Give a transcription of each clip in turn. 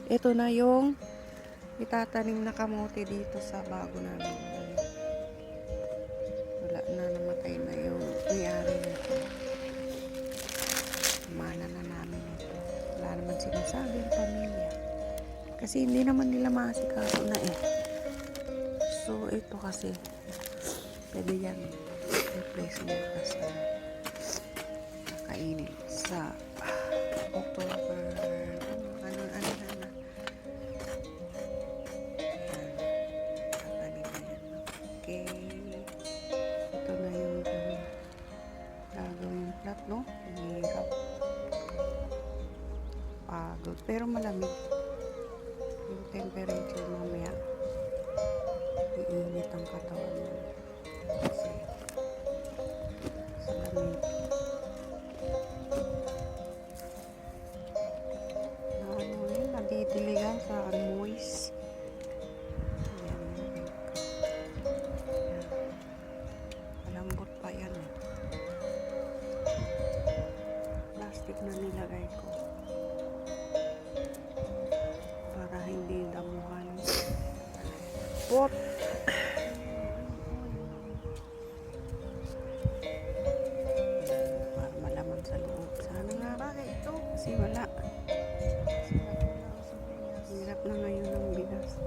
Ito na yung itatanim na kamote dito sa bago namin. Wala na, namatay na yung may-ari nito. Mana na namin ito. Wala naman sinasabing pamilya. Kasi hindi naman nila maasikaso na eh. So ito kasi pwede yan replace mo kasi kainin sa October ano na okay. Ito na yung gagawin flat, no? Hirap, pagod, pero malamig yung temperature. Mamaya iinit ang katawan mo kasi sa lamig. Nadidiligan sa moist. Ayan, malambot pa yan eh. Plastic na nilagay ko para hindi damuhan pot. Para malaman sa loob. Sana nga bakit ito? Kasi wala. Hirap na ngayon ng bigas.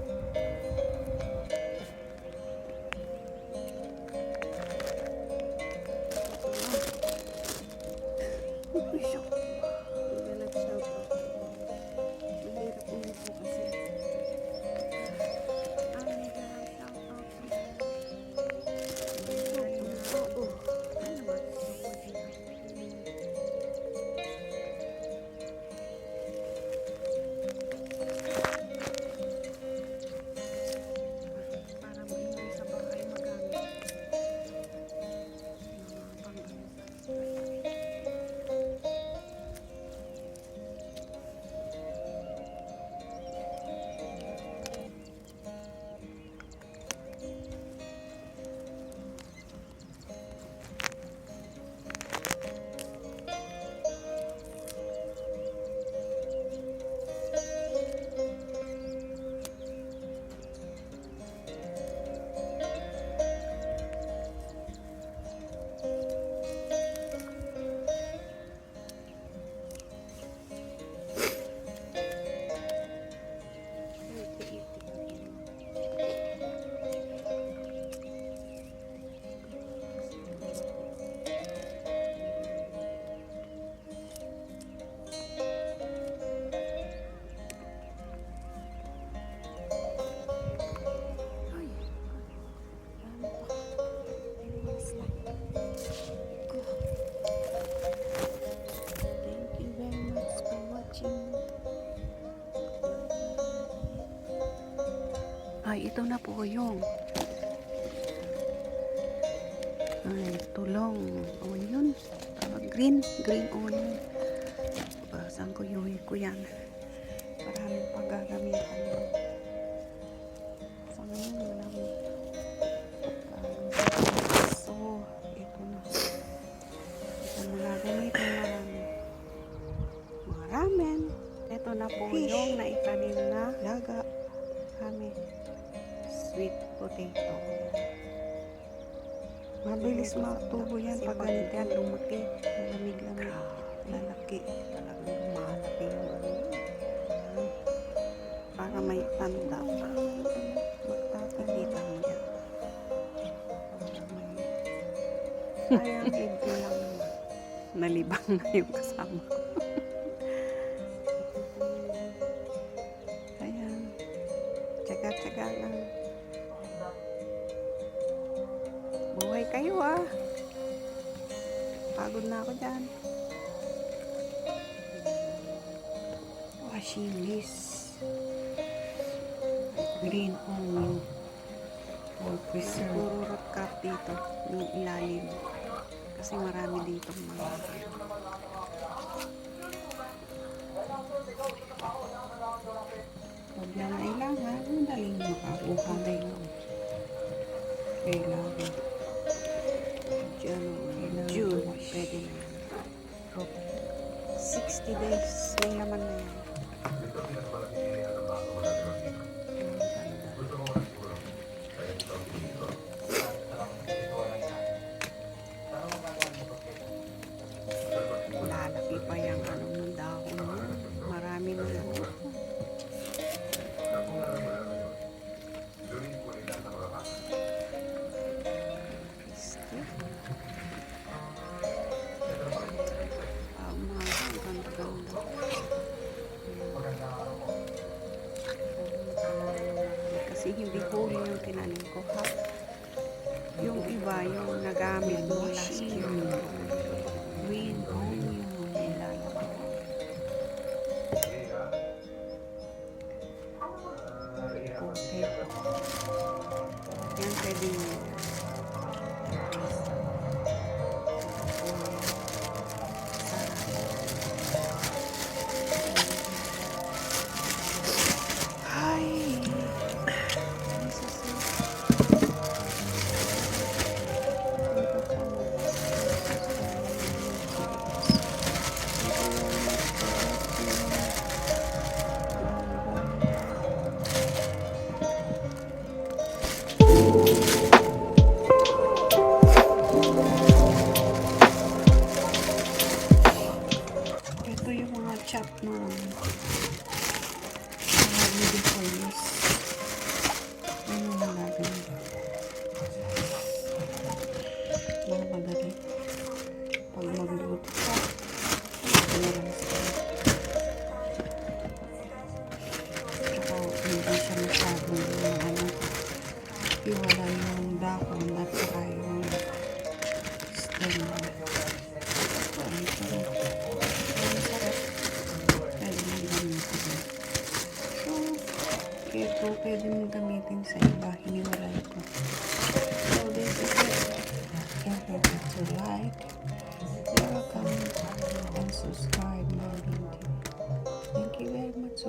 Ay, ito na po yung tulong onion. Green onion. Basan ko yan. Maraming paggagamitan yun. Sa ngayon, walang so, ito na. Ito na gagamitin marami. Ito na po yung naitanim na laga kami. Sweet potato. Mabilis matubo yan pag ganito yan, lumaki. Malamig-lamig. Lalaki. Talagang lumalaki yung para may tanda. Magpapakita mo yan. Kaya hindi lang nalibang na yung kasama ko. Ayan. Tsaga-tsaga lang. Buhay kayo ah. Pagod na ako dyan. Washing list. Green onion. Or preserve. Siguro root cup dito. Yung ilalim. Kasi marami dito mga pag na kailangan, madaling makakuha na yun. Kailangan. June. Pwede na yan. 60 days. May laman na yan. hindi whole yung tinanim ko, ha? Yung iba, yung nagamit mo last year. Green onion. Nilalagay. Potato. Yan pwede nyo. Ay! Ito yung mga chop na vegetables. Ano na natin? Mga madali. Pag magluto ka, ito na lang sila. Tsaka hindi siya masyadong iwala yung dahon at saka yung stem. Ang sarap. Ang sarap. Pwede mong gamitin. So, ito pwede mong gamitin sa iba. Hiniwalay ko. So, this is it. Don't forget to like, comment, and subscribe my video. Thank you very much.